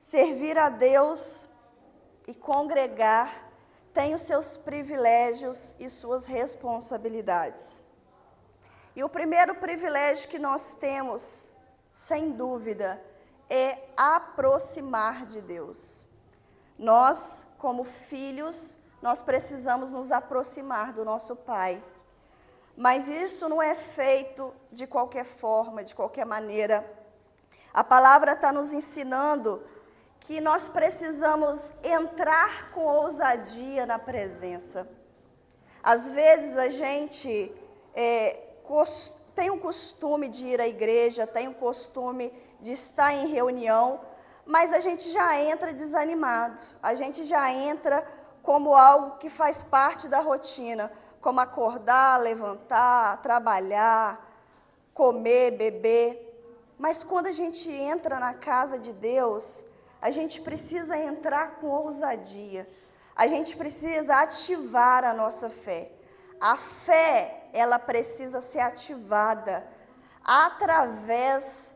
Servir a Deus e congregar tem os seus privilégios e suas responsabilidades. E o primeiro privilégio que nós temos, sem dúvida, é aproximar de Deus. Nós, como filhos, nós precisamos nos aproximar do nosso Pai. Mas isso não é feito de qualquer forma, de qualquer maneira. A palavra está nos ensinando que nós precisamos entrar com ousadia na presença. Às vezes a gente tem o costume de ir à igreja, tem o costume de estar em reunião, mas a gente já entra desanimado, a gente já entra como algo que faz parte da rotina, como acordar, levantar, trabalhar, comer, beber. Mas quando a gente entra na casa de Deus, a gente precisa entrar com ousadia. A gente precisa ativar a nossa fé. A fé, ela precisa ser ativada através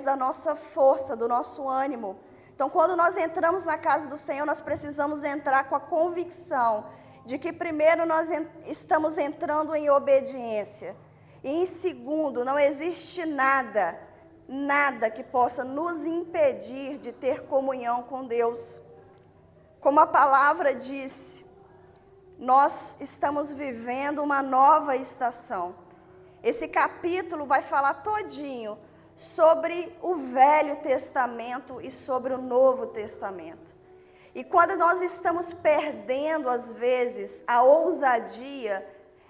da nossa força, do nosso ânimo. Então, quando nós entramos na casa do Senhor, nós precisamos entrar com a convicção de que, primeiro, nós estamos entrando em obediência. E, em segundo, não existe nada que possa nos impedir de ter comunhão com Deus. Como a palavra diz, nós estamos vivendo uma nova estação. Esse capítulo vai falar todinho sobre o Velho Testamento e sobre o Novo Testamento. E quando nós estamos perdendo, às vezes, a ousadia,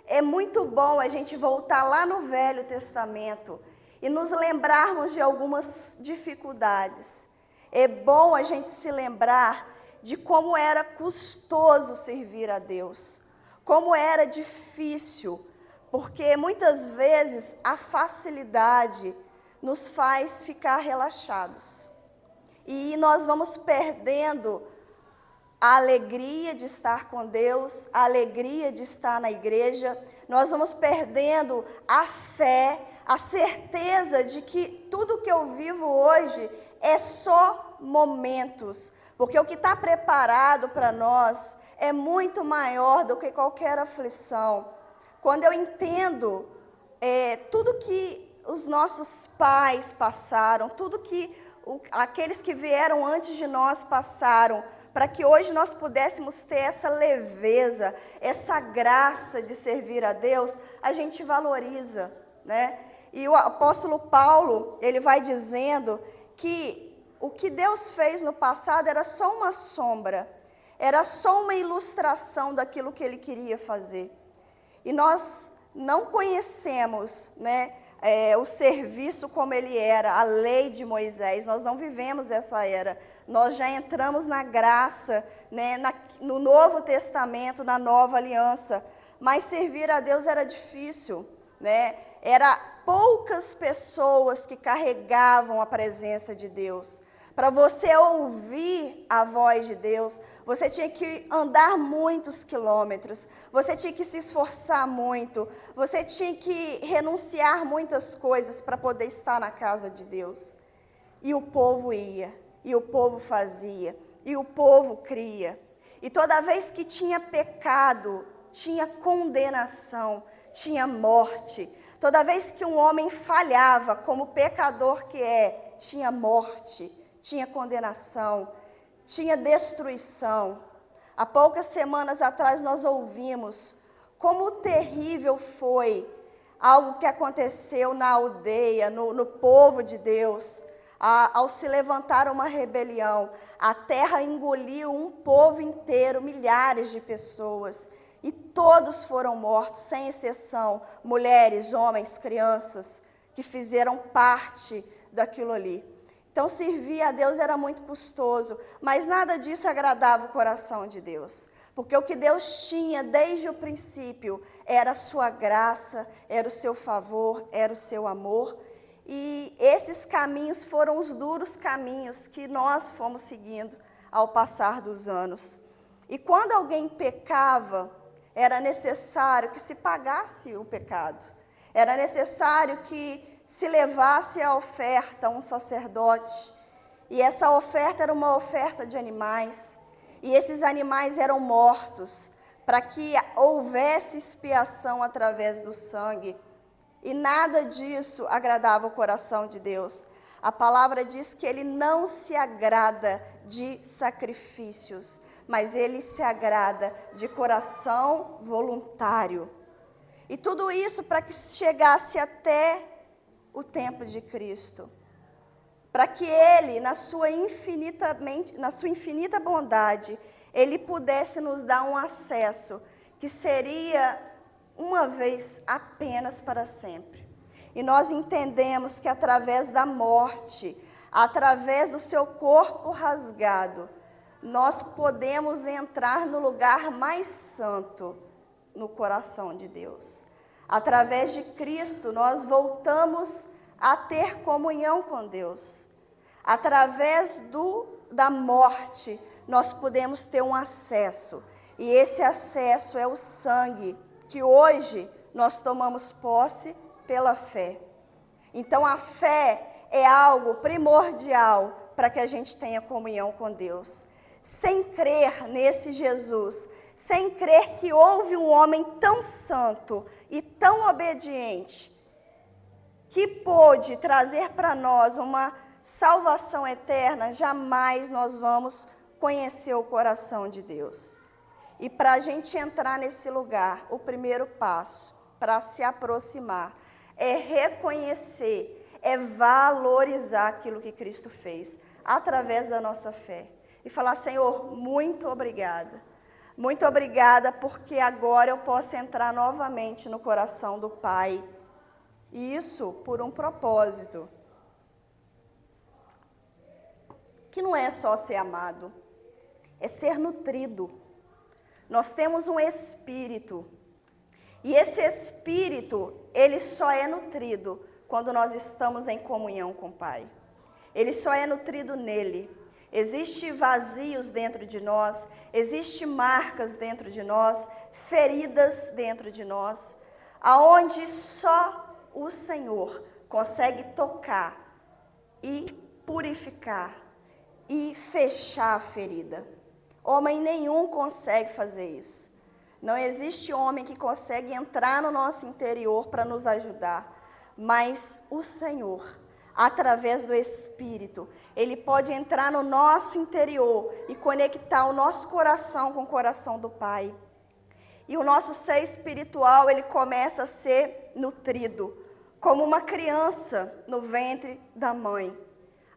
é muito bom a gente voltar lá no Velho Testamento e nos lembrarmos de algumas dificuldades. É bom a gente se lembrar de como era custoso servir a Deus, como era difícil, porque muitas vezes a facilidade nos faz ficar relaxados. E nós vamos perdendo a alegria de estar com Deus, a alegria de estar na igreja, nós vamos perdendo a fé, a certeza de que tudo que eu vivo hoje é só momentos, porque o que está preparado para nós é muito maior do que qualquer aflição. Quando eu entendo tudo que os nossos pais passaram, tudo que aqueles que vieram antes de nós passaram, para que hoje nós pudéssemos ter essa leveza, essa graça de servir a Deus, a gente valoriza, né? E o apóstolo Paulo, ele vai dizendo que o que Deus fez no passado era só uma sombra, era só uma ilustração daquilo que ele queria fazer. E nós não conhecemos, né, o serviço como ele era, a lei de Moisés, nós não vivemos essa era. Nós já entramos na graça, né, no Novo Testamento, na Nova Aliança. Mas servir a Deus era difícil, né? Era poucas pessoas que carregavam a presença de Deus. Para você ouvir a voz de Deus, você tinha que andar muitos quilômetros, você tinha que se esforçar muito, você tinha que renunciar muitas coisas para poder estar na casa de Deus. E o povo ia. E o povo fazia, e o povo cria. E toda vez que tinha pecado, tinha condenação, tinha morte. Toda vez que um homem falhava, como pecador que é, tinha morte, tinha condenação, tinha destruição. Há poucas semanas atrás nós ouvimos como terrível foi algo que aconteceu na aldeia, no povo de Deus. Ao se levantar uma rebelião, a terra engoliu um povo inteiro, milhares de pessoas, e todos foram mortos, sem exceção, mulheres, homens, crianças, que fizeram parte daquilo ali. Então, servir a Deus era muito custoso, mas nada disso agradava o coração de Deus, porque o que Deus tinha desde o princípio era a sua graça, era o seu favor, era o seu amor. E esses caminhos foram os duros caminhos que nós fomos seguindo ao passar dos anos. E quando alguém pecava, era necessário que se pagasse o pecado. Era necessário que se levasse a oferta a um sacerdote. E essa oferta era uma oferta de animais. E esses animais eram mortos para que houvesse expiação através do sangue. E nada disso agradava o coração de Deus. A palavra diz que Ele não se agrada de sacrifícios, mas Ele se agrada de coração voluntário. E tudo isso para que chegasse até o tempo de Cristo. Para que Ele, na sua infinita bondade, Ele pudesse nos dar um acesso que seria uma vez apenas para sempre. E nós entendemos que através da morte, através do seu corpo rasgado, nós podemos entrar no lugar mais santo, no coração de Deus. Através de Cristo, nós voltamos a ter comunhão com Deus. Através da morte, nós podemos ter um acesso. E esse acesso é o sangue, que hoje nós tomamos posse pela fé. Então a fé é algo primordial para que a gente tenha comunhão com Deus. Sem crer nesse Jesus, sem crer que houve um homem tão santo e tão obediente, que pôde trazer para nós uma salvação eterna, jamais nós vamos conhecer o coração de Deus. E para a gente entrar nesse lugar, o primeiro passo para se aproximar é reconhecer, é valorizar aquilo que Cristo fez através da nossa fé. E falar: Senhor, muito obrigada. Muito obrigada porque agora eu posso entrar novamente no coração do Pai. E isso por um propósito. Que não é só ser amado, é ser nutrido. Nós temos um espírito. E esse espírito, ele só é nutrido quando nós estamos em comunhão com o Pai. Ele só é nutrido nele. Existem vazios dentro de nós, existem marcas dentro de nós, feridas dentro de nós, aonde só o Senhor consegue tocar e purificar e fechar a ferida. Homem nenhum consegue fazer isso. Não existe homem que consegue entrar no nosso interior para nos ajudar, mas o Senhor, através do Espírito, Ele pode entrar no nosso interior e conectar o nosso coração com o coração do Pai. E o nosso ser espiritual, ele começa a ser nutrido, como uma criança no ventre da mãe,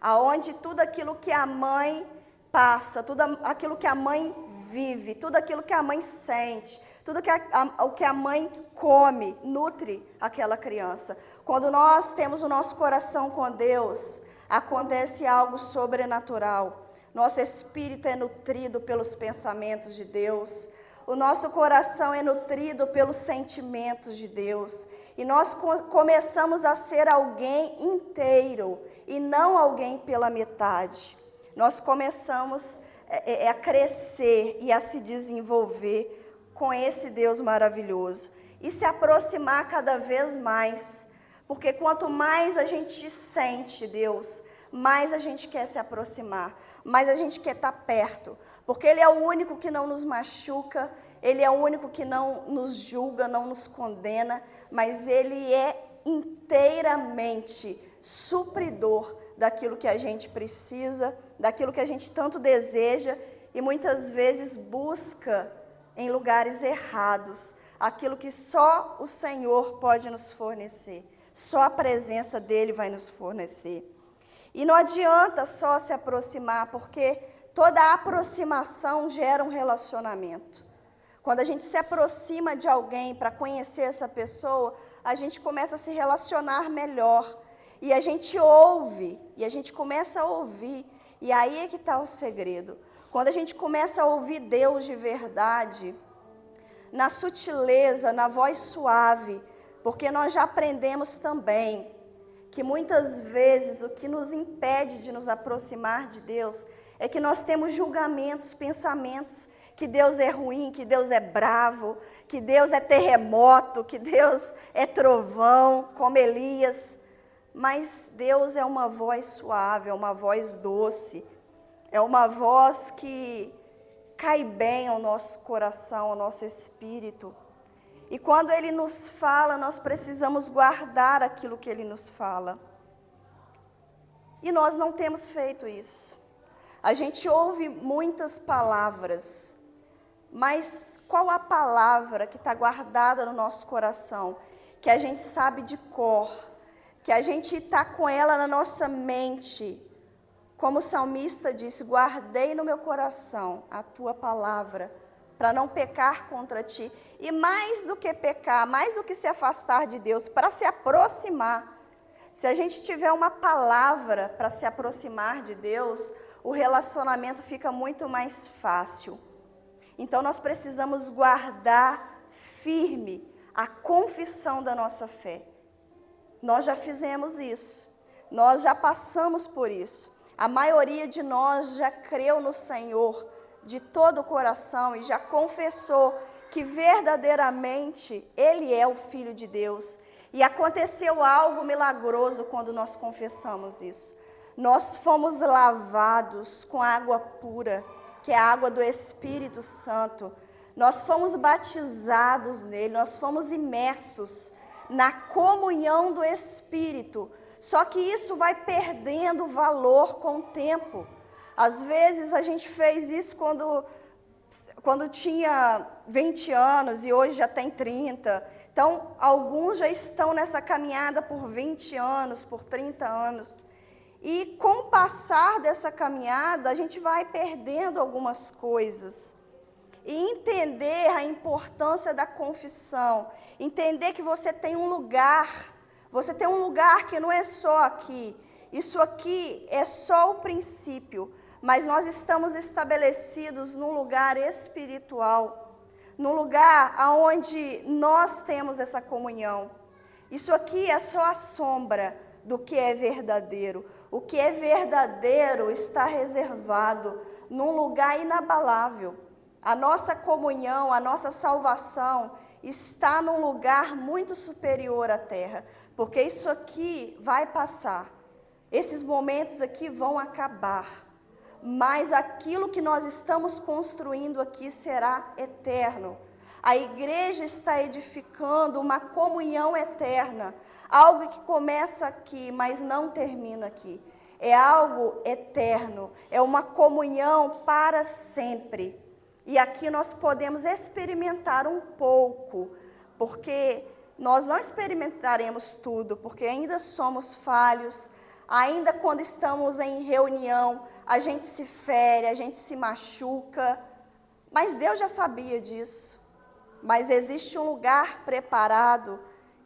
aonde tudo aquilo que a mãe passa, tudo aquilo que a mãe vive, tudo aquilo que a mãe sente, tudo o que a mãe come, nutre aquela criança. Quando nós temos o nosso coração com Deus, acontece algo sobrenatural. Nosso espírito é nutrido pelos pensamentos de Deus. O nosso coração é nutrido pelos sentimentos de Deus. E nós começamos a ser alguém inteiro e não alguém pela metade. Nós começamos a crescer e a se desenvolver com esse Deus maravilhoso. E se aproximar cada vez mais. Porque quanto mais a gente sente Deus, mais a gente quer se aproximar, mais a gente quer estar perto. Porque Ele é o único que não nos machuca, Ele é o único que não nos julga, não nos condena, mas Ele é inteiramente supridor daquilo que a gente precisa, daquilo que a gente tanto deseja e muitas vezes busca em lugares errados, aquilo que só o Senhor pode nos fornecer. Só a presença dEle vai nos fornecer. E não adianta só se aproximar, porque toda aproximação gera um relacionamento. Quando a gente se aproxima de alguém para conhecer essa pessoa, a gente começa a se relacionar melhor. E a gente ouve, e a gente começa a ouvir. E aí é que está o segredo. Quando a gente começa a ouvir Deus de verdade, na sutileza, na voz suave, porque nós já aprendemos também que muitas vezes o que nos impede de nos aproximar de Deus é que nós temos julgamentos, pensamentos, que Deus é ruim, que Deus é bravo, que Deus é terremoto, que Deus é trovão, como Elias. mas Deus é uma voz suave, é uma voz doce, é uma voz que cai bem ao nosso coração, ao nosso espírito. E quando Ele nos fala, nós precisamos guardar aquilo que Ele nos fala. E nós não temos feito isso. A gente ouve muitas palavras, mas qual a palavra que está guardada no nosso coração, que a gente sabe de cor, que a gente está com ela na nossa mente? Como o salmista disse, guardei no meu coração a tua palavra, para não pecar contra ti. E mais do que pecar, mais do que se afastar de Deus, para se aproximar. Se a gente tiver uma palavra para se aproximar de Deus, o relacionamento fica muito mais fácil. Então nós precisamos guardar firme a confissão da nossa fé. Nós já fizemos isso, nós já passamos por isso. A maioria de nós já creu no Senhor de todo o coração e já confessou que verdadeiramente Ele é o Filho de Deus. E aconteceu algo milagroso quando nós confessamos isso. Nós fomos lavados com água pura, que é a água do Espírito Santo. Nós fomos batizados nele, nós fomos imersos na comunhão do Espírito. Só que isso vai perdendo valor com o tempo. Às vezes a gente fez isso quando tinha 20 anos e hoje já tem 30. Então, alguns já estão nessa caminhada por 20 anos, por 30 anos. E com o passar dessa caminhada, a gente vai perdendo algumas coisas. E entender a importância da confissão. Entender que você tem um lugar. Você tem um lugar que não é só aqui. Isso aqui é só o princípio. Mas nós estamos estabelecidos num lugar espiritual. Num lugar onde nós temos essa comunhão. Isso aqui é só a sombra do que é verdadeiro. O que é verdadeiro está reservado num lugar inabalável. A nossa comunhão, a nossa salvação está num lugar muito superior à terra. Porque isso aqui vai passar. Esses momentos aqui vão acabar. Mas aquilo que nós estamos construindo aqui será eterno. A igreja está edificando uma comunhão eterna. Algo que começa aqui, mas não termina aqui. É algo eterno. É uma comunhão para sempre. E aqui nós podemos experimentar um pouco. Porque nós não experimentaremos tudo. Porque ainda somos falhos. Ainda quando estamos em reunião, a gente se fere, a gente se machuca. Mas Deus já sabia disso. Mas existe um lugar preparado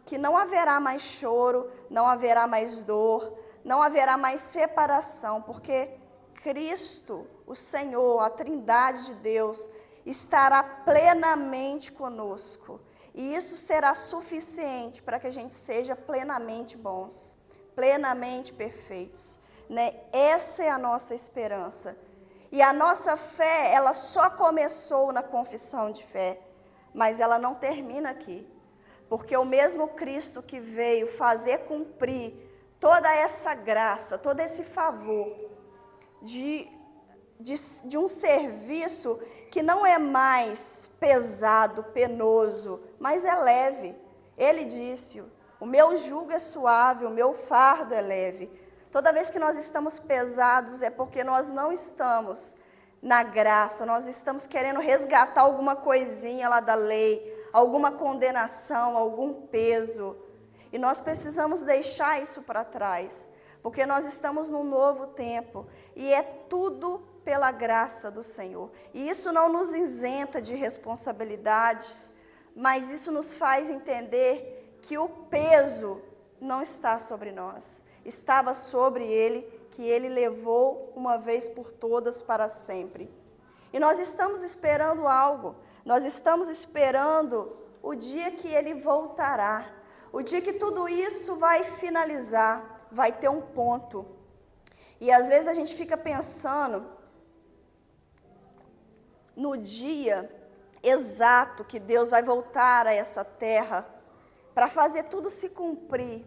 que não haverá mais choro, não haverá mais dor, não haverá mais separação, porque Cristo, o Senhor, a Trindade de Deus, estará plenamente conosco. E isso será suficiente para que a gente seja plenamente bons, plenamente perfeitos. Né? Essa é a nossa esperança. E a nossa fé, ela só começou na confissão de fé, mas ela não termina aqui. Porque o mesmo Cristo que veio fazer cumprir toda essa graça, todo esse favor de um serviço que não é mais pesado, penoso, mas é leve. Ele disse, o meu jugo é suave, o meu fardo é leve. Toda vez que nós estamos pesados é porque nós não estamos na graça, nós estamos querendo resgatar alguma coisinha lá da lei, alguma condenação, algum peso. E nós precisamos deixar isso para trás, porque nós estamos num novo tempo e é tudo pela graça do Senhor. E isso não nos isenta de responsabilidades, mas isso nos faz entender que o peso não está sobre nós. Estava sobre Ele, que Ele levou uma vez por todas para sempre. E nós estamos esperando algo. Nós estamos esperando o dia que Ele voltará. O dia que tudo isso vai finalizar, vai ter um ponto. E às vezes a gente fica pensando no dia exato que Deus vai voltar a essa terra para fazer tudo se cumprir.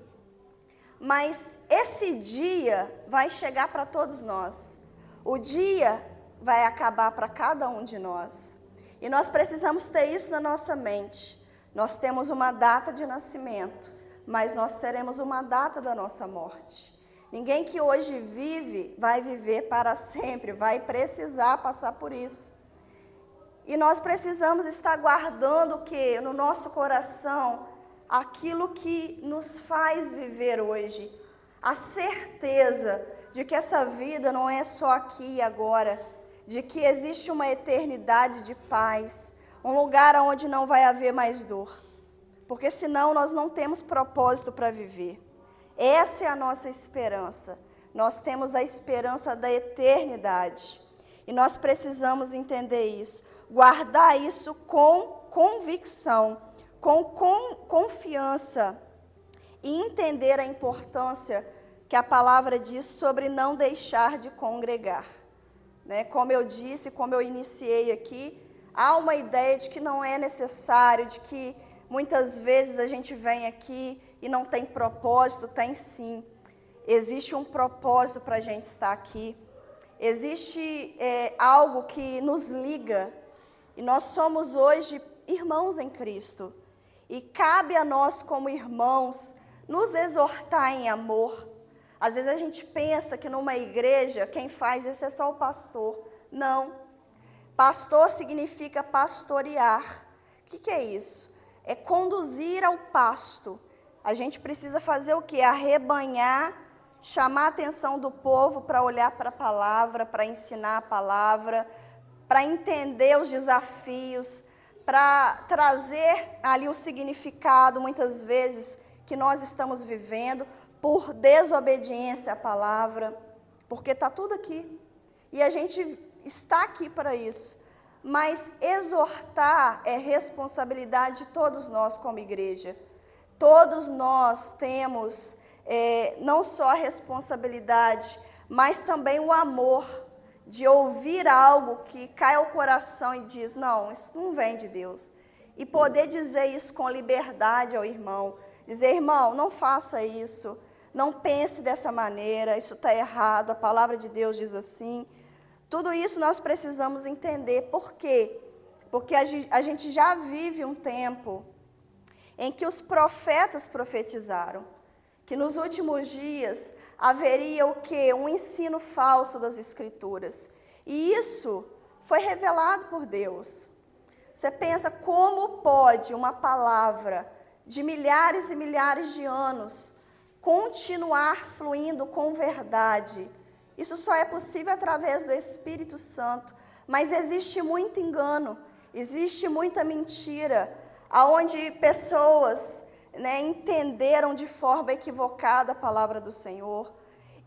mas esse dia vai chegar para todos nós. O dia vai acabar para cada um de nós. E nós precisamos ter isso na nossa mente. Nós temos uma data de nascimento, mas nós teremos uma data da nossa morte. Ninguém que hoje vive vai viver para sempre, vai precisar passar por isso. E nós precisamos estar guardando o que? No nosso coração, aquilo que nos faz viver hoje. A certeza de que essa vida não é só aqui e agora, de que existe uma eternidade de paz, um lugar onde não vai haver mais dor, porque senão nós não temos propósito para viver. Essa é a nossa esperança. Nós temos a esperança da eternidade e nós precisamos entender isso, guardar isso com convicção, com confiança e entender a importância que a palavra diz sobre não deixar de congregar. Como eu disse, como eu iniciei aqui, há uma ideia de que não é necessário, de que muitas vezes a gente vem aqui e não tem propósito. Tem sim. Existe um propósito para a gente estar aqui. Existe algo que nos liga. E nós somos hoje irmãos em Cristo. E cabe a nós como irmãos nos exortar em amor. Às vezes a gente pensa que numa igreja, quem faz isso é só o pastor. Não. Pastor significa pastorear. O que é isso? É conduzir ao pasto. A gente precisa fazer o quê? Arrebanhar, chamar a atenção do povo para olhar para a palavra, para ensinar a palavra, para entender os desafios, para trazer ali o significado, muitas vezes, que nós estamos vivendo, por desobediência à palavra, porque está tudo aqui. E a gente está aqui para isso. Mas exortar é responsabilidade de todos nós como igreja. Todos nós temos não só a responsabilidade, mas também o amor de ouvir algo que cai ao coração e diz, não, isso não vem de Deus. E poder dizer isso com liberdade ao irmão. Dizer, irmão, não faça isso. Não pense dessa maneira, isso está errado, a palavra de Deus diz assim. Tudo isso nós precisamos entender. Por quê? Porque a gente já vive um tempo em que os profetas profetizaram que nos últimos dias haveria o quê? Um ensino falso das Escrituras. E isso foi revelado por Deus. Você pensa como pode uma palavra de milhares e milhares de anos continuar fluindo com verdade? Isso só é possível através do Espírito Santo, mas existe muito engano, existe muita mentira, aonde pessoas entenderam de forma equivocada a palavra do Senhor.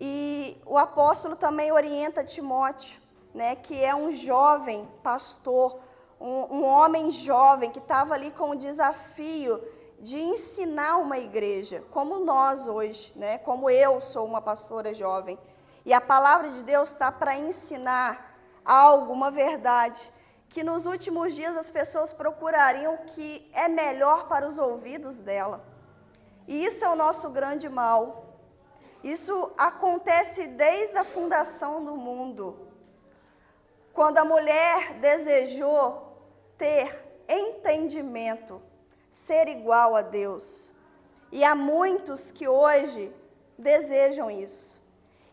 E o apóstolo também orienta Timóteo, que é um jovem pastor, um homem jovem que estava ali com o desafio de ensinar uma igreja, como nós hoje, como eu sou uma pastora jovem. E a palavra de Deus está para ensinar algo, uma verdade, que nos últimos dias as pessoas procurariam que é melhor para os ouvidos dela. E isso é o nosso grande mal. Isso acontece desde a fundação do mundo. Quando a mulher desejou ter entendimento, ser igual a Deus. E há muitos que hoje desejam isso.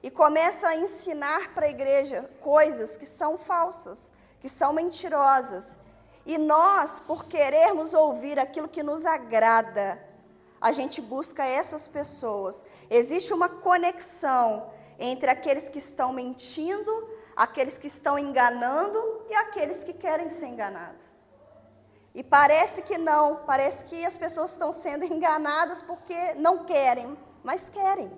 E começam a ensinar para a igreja coisas que são falsas, que são mentirosas. E nós, por querermos ouvir aquilo que nos agrada, a gente busca essas pessoas. Existe uma conexão entre aqueles que estão mentindo, aqueles que estão enganando e aqueles que querem ser enganados. E parece que não, parece que as pessoas estão sendo enganadas porque não querem, mas querem.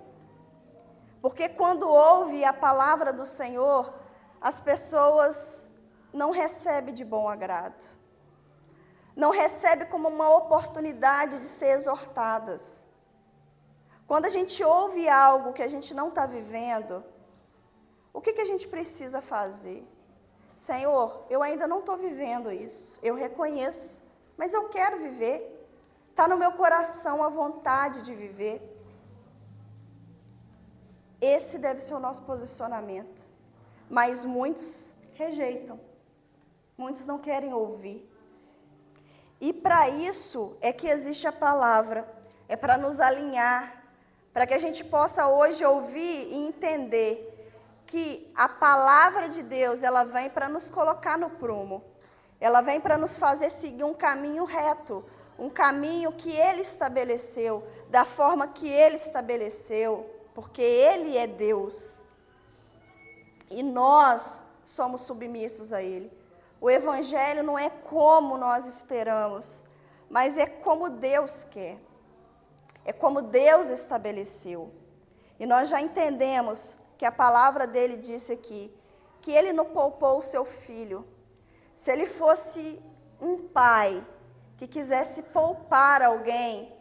Porque quando ouve a palavra do Senhor, as pessoas não recebem de bom agrado. Não recebem como uma oportunidade de ser exortadas. Quando a gente ouve algo que a gente não está vivendo, o que a gente precisa fazer? Senhor, eu ainda não estou vivendo isso, eu reconheço, mas eu quero viver. Está no meu coração a vontade de viver. Esse deve ser o nosso posicionamento. Mas muitos rejeitam. Muitos não querem ouvir. E para isso é que existe a palavra. É para nos alinhar. Para que a gente possa hoje ouvir e entender que a palavra de Deus, ela vem para nos colocar no prumo. Ela vem para nos fazer seguir um caminho reto. Um caminho que Ele estabeleceu, da forma que Ele estabeleceu. Porque Ele é Deus. E nós somos submissos a Ele. O Evangelho não é como nós esperamos, mas é como Deus quer. É como Deus estabeleceu. E nós já entendemos que a palavra dele disse aqui, que Ele não poupou o seu filho. Se Ele fosse um pai que quisesse poupar alguém,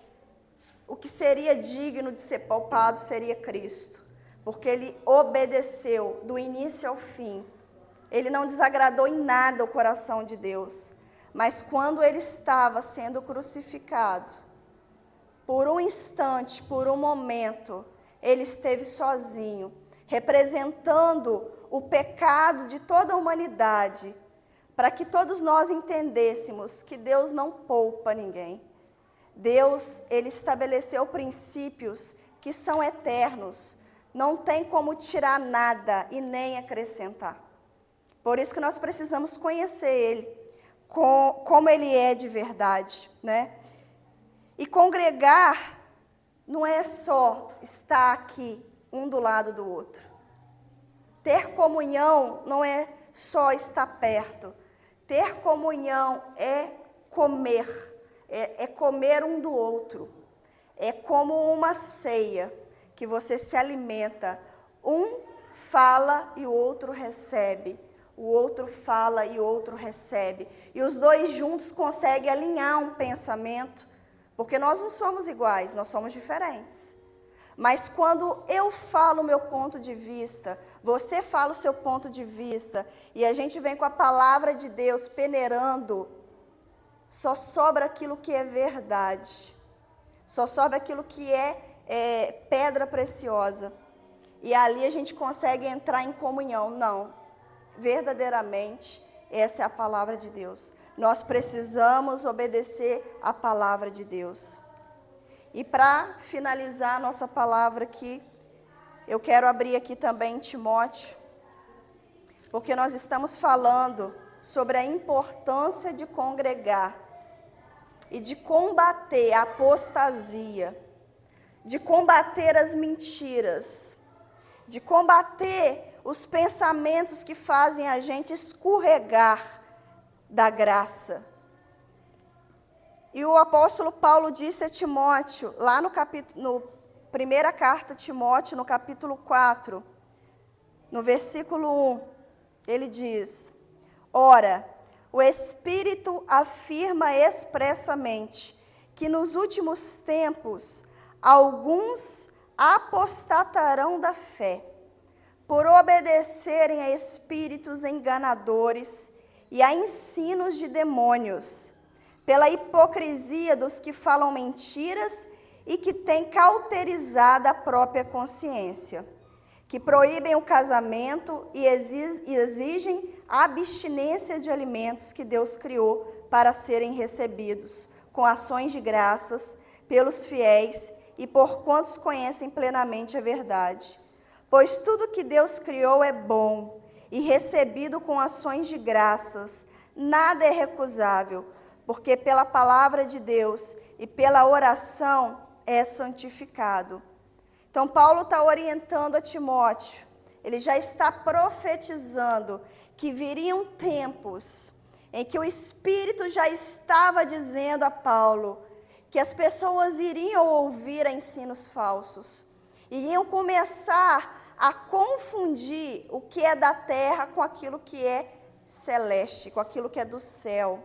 o que seria digno de ser poupado seria Cristo. Porque Ele obedeceu do início ao fim. Ele não desagradou em nada o coração de Deus. Mas quando Ele estava sendo crucificado, por um instante, por um momento, Ele esteve sozinho, representando o pecado de toda a humanidade, para que todos nós entendêssemos que Deus não poupa ninguém. Deus, Ele estabeleceu princípios que são eternos, não tem como tirar nada e nem acrescentar. Por isso que nós precisamos conhecer Ele, como Ele é de verdade, né? E congregar não é só estar aqui, um do lado do outro. Ter comunhão não é só estar perto. Ter comunhão é comer, é comer um do outro. É como uma ceia, que você se alimenta. Um fala e o outro recebe. O outro fala e o outro recebe. E os dois juntos conseguem alinhar um pensamento, porque nós não somos iguais, nós somos diferentes. Mas quando eu falo o meu ponto de vista, você fala o seu ponto de vista, e a gente vem com a palavra de Deus peneirando, só sobra aquilo que é verdade. Só sobra aquilo que é pedra preciosa. E ali a gente consegue entrar em comunhão. Não, verdadeiramente, essa é a palavra de Deus. Nós precisamos obedecer a palavra de Deus. E para finalizar a nossa palavra aqui, eu quero abrir aqui também Timóteo, porque nós estamos falando sobre a importância de congregar e de combater a apostasia, de combater as mentiras, de combater os pensamentos que fazem a gente escorregar da graça. E o apóstolo Paulo disse a Timóteo, lá no primeira carta a Timóteo, no capítulo 4, no versículo 1, ele diz: Ora, o Espírito afirma expressamente que nos últimos tempos alguns apostatarão da fé, por obedecerem a espíritos enganadores e a ensinos de demônios, pela hipocrisia dos que falam mentiras e que têm cauterizado a própria consciência, que proíbem o casamento e exigem a abstinência de alimentos que Deus criou para serem recebidos com ações de graças pelos fiéis e por quantos conhecem plenamente a verdade. Pois tudo que Deus criou é bom e recebido com ações de graças, nada é recusável, porque pela palavra de Deus e pela oração é santificado. Então, Paulo está orientando a Timóteo, ele já está profetizando que viriam tempos em que o Espírito já estava dizendo a Paulo que as pessoas iriam ouvir ensinos falsos, iriam começar a confundir o que é da terra com aquilo que é celeste, com aquilo que é do céu.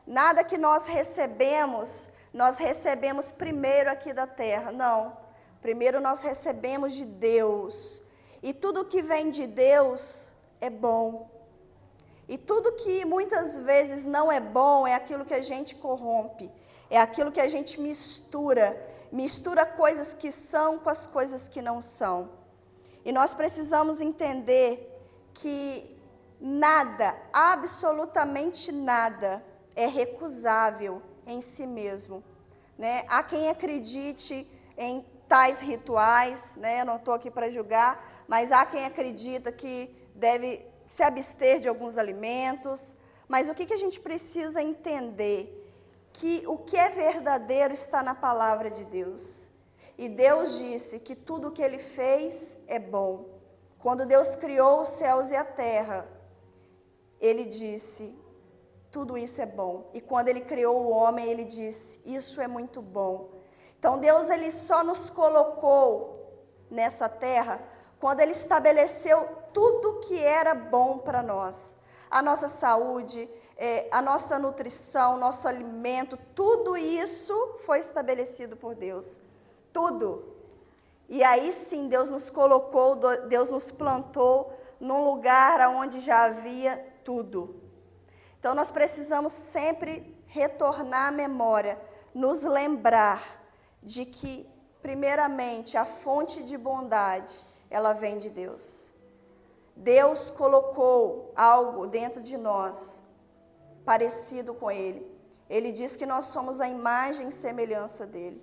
Nada que nós recebemos primeiro aqui da terra, não. Primeiro nós recebemos de Deus. E tudo que vem de Deus é bom. E tudo que muitas vezes não é bom é aquilo que a gente corrompe. É aquilo que a gente mistura coisas que são com as coisas que não são. E nós precisamos entender que nada, absolutamente nada, é recusável em si mesmo, né? Há quem acredite em tais rituais, né? Eu não estou aqui para julgar, mas há quem acredita que deve se abster de alguns alimentos. Mas o que a gente precisa entender? Que o que é verdadeiro está na palavra de Deus. E Deus disse que tudo o que Ele fez é bom. Quando Deus criou os céus e a terra, Ele disse, tudo isso é bom. E quando Ele criou o homem, Ele disse, isso é muito bom. Então Deus, Ele só nos colocou nessa terra quando Ele estabeleceu tudo que era bom para nós. A nossa saúde, a nossa nutrição, nosso alimento, tudo isso foi estabelecido por Deus. Tudo. E aí sim, Deus nos colocou, Deus nos plantou num lugar onde já havia tudo. Então nós precisamos sempre retornar à memória, nos lembrar de que, primeiramente, a fonte de bondade, ela vem de Deus. Deus colocou algo dentro de nós, parecido com Ele. Ele diz que nós somos a imagem e semelhança dEle.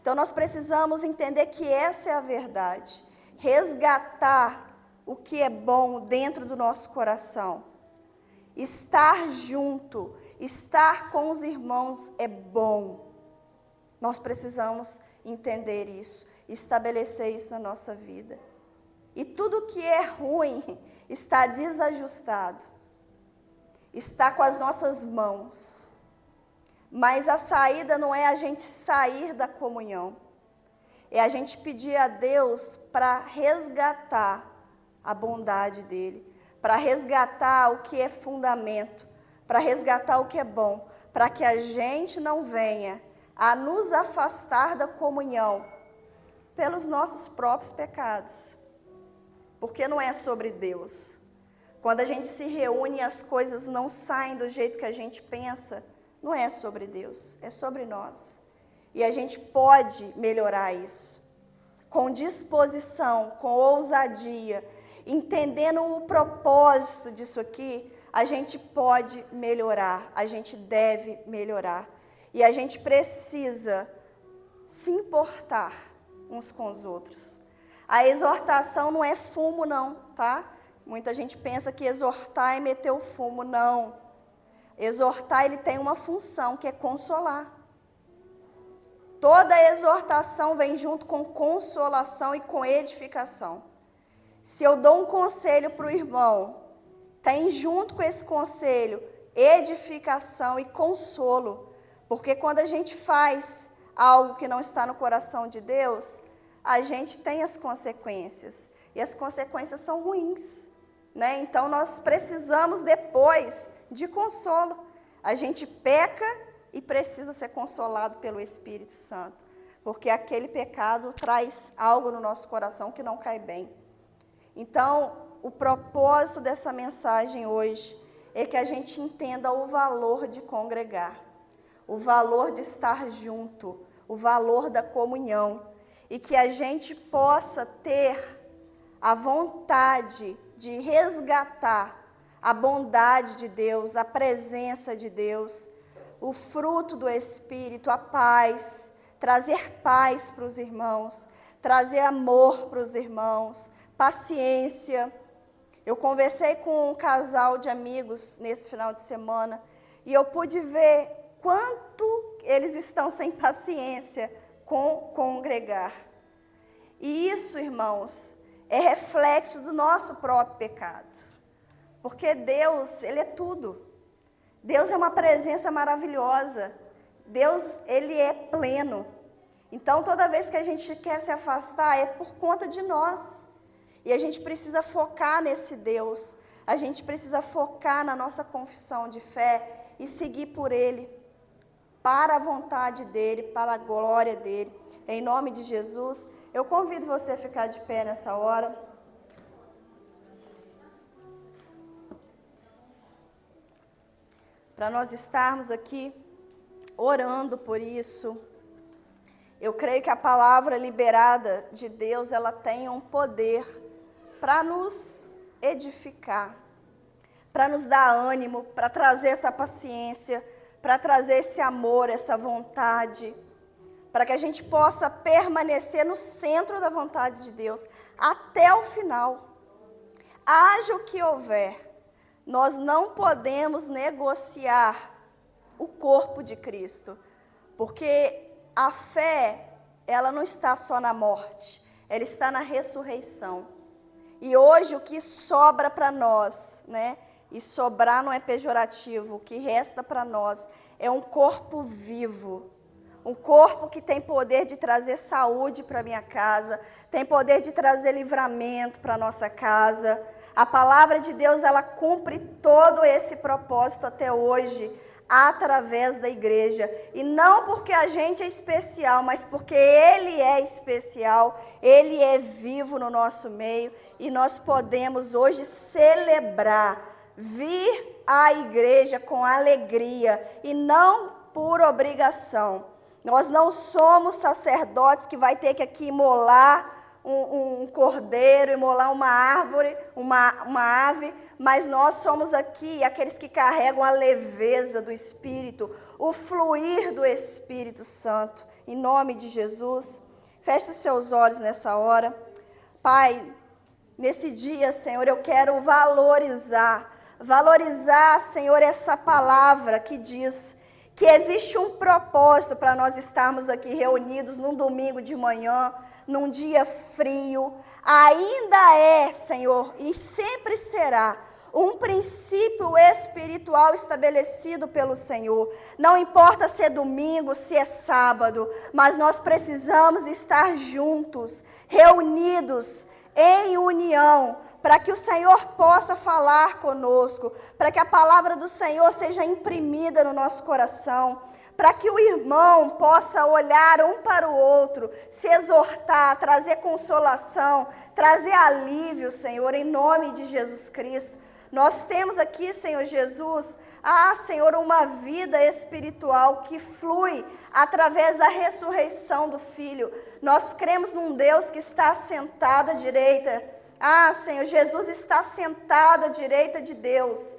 Então nós precisamos entender que essa é a verdade. Resgatar o que é bom dentro do nosso coração. Estar junto, estar com os irmãos é bom. Nós precisamos entender isso, estabelecer isso na nossa vida. E tudo que é ruim está desajustado, está com as nossas mãos. Mas a saída não é a gente sair da comunhão, é a gente pedir a Deus para resgatar a bondade dEle, para resgatar o que é fundamento, para resgatar o que é bom, para que a gente não venha a nos afastar da comunhão pelos nossos próprios pecados. Porque não é sobre Deus. Quando a gente se reúne e as coisas não saem do jeito que a gente pensa, não é sobre Deus, é sobre nós. E a gente pode melhorar isso. Com disposição, com ousadia, entendendo o propósito disso aqui, a gente pode melhorar, a gente deve melhorar. E a gente precisa se importar uns com os outros. A exortação não é fumo não, tá? Muita gente pensa que exortar é meter o fumo, não. Exortar, ele tem uma função, que é consolar. Toda exortação vem junto com consolação e com edificação. Se eu dou um conselho para o irmão, tem junto com esse conselho edificação e consolo. Porque quando a gente faz algo que não está no coração de Deus, a gente tem as consequências. E as consequências são ruins, né? Então nós precisamos depois de consolo. A gente peca e precisa ser consolado pelo Espírito Santo. Porque aquele pecado traz algo no nosso coração que não cai bem. Então, o propósito dessa mensagem hoje é que a gente entenda o valor de congregar. O valor de estar junto, o valor da comunhão, e que a gente possa ter a vontade de resgatar a bondade de Deus, a presença de Deus, o fruto do Espírito, a paz, trazer paz para os irmãos, trazer amor para os irmãos, paciência. Eu conversei com um casal de amigos nesse final de semana e eu pude ver quanto eles estão sem paciência com congregar. E isso, irmãos, é reflexo do nosso próprio pecado. Porque Deus, Ele é tudo. Deus é uma presença maravilhosa. Deus, Ele é pleno. Então, toda vez que a gente quer se afastar, é por conta de nós. E a gente precisa focar nesse Deus. A gente precisa focar na nossa confissão de fé e seguir por Ele, para a vontade dEle, para a glória dEle. Em nome de Jesus, eu convido você a ficar de pé nessa hora. Para nós estarmos aqui orando por isso. Eu creio que a palavra liberada de Deus, ela tem um poder para nos edificar, para nos dar ânimo, para trazer essa paciência, para trazer esse amor, essa vontade, para que a gente possa permanecer no centro da vontade de Deus até o final. Haja o que houver, nós não podemos negociar o corpo de Cristo, porque a fé, ela não está só na morte, ela está na ressurreição. E hoje o que sobra para nós, né? E sobrar não é pejorativo, o que resta para nós é um corpo vivo. Um corpo que tem poder de trazer saúde para minha casa, tem poder de trazer livramento para nossa casa. A palavra de Deus, ela cumpre todo esse propósito até hoje, através da igreja. E não porque a gente é especial, mas porque Ele é especial, Ele é vivo no nosso meio. E nós podemos hoje celebrar, vir à igreja com alegria e não por obrigação. Nós não somos sacerdotes que vai ter que aqui imolar um cordeiro, imolar uma árvore, uma ave, mas nós somos aqui aqueles que carregam a leveza do Espírito, o fluir do Espírito Santo. Em nome de Jesus, feche os seus olhos nessa hora. Pai, nesse dia, Senhor, eu quero valorizar, Senhor, essa palavra que diz que existe um propósito para nós estarmos aqui reunidos num domingo de manhã, num dia frio. Ainda é, Senhor, e sempre será um princípio espiritual estabelecido pelo Senhor. Não importa se é domingo, se é sábado, mas nós precisamos estar juntos, reunidos, em união, para que o Senhor possa falar conosco, para que a palavra do Senhor seja imprimida no nosso coração, para que o irmão possa olhar um para o outro, se exortar, trazer consolação, trazer alívio, Senhor, em nome de Jesus Cristo. Nós temos aqui, Senhor Jesus, Senhor, uma vida espiritual que flui através da ressurreição do Filho. Nós cremos num Deus que está sentado à direita. Senhor, Jesus está sentado à direita de Deus.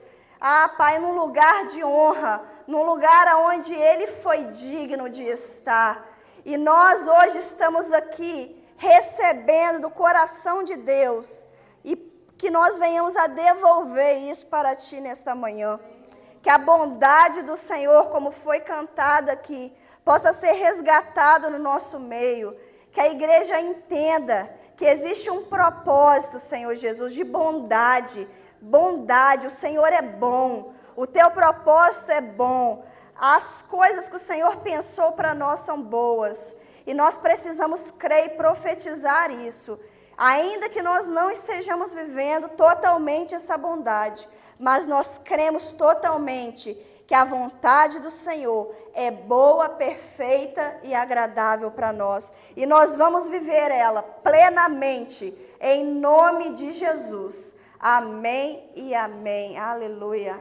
Pai, num lugar de honra, num lugar onde Ele foi digno de estar. E nós hoje estamos aqui recebendo do coração de Deus e que nós venhamos a devolver isso para Ti nesta manhã. Que a bondade do Senhor, como foi cantada aqui, possa ser resgatada no nosso meio. Que a igreja entenda que existe um propósito, Senhor Jesus, de bondade. Bondade, o Senhor é bom. O Teu propósito é bom. As coisas que o Senhor pensou para nós são boas. E nós precisamos crer e profetizar isso. Ainda que nós não estejamos vivendo totalmente essa bondade, mas nós cremos totalmente que a vontade do Senhor é boa, perfeita e agradável para nós. E nós vamos viver ela plenamente, em nome de Jesus. Amém e amém. Aleluia.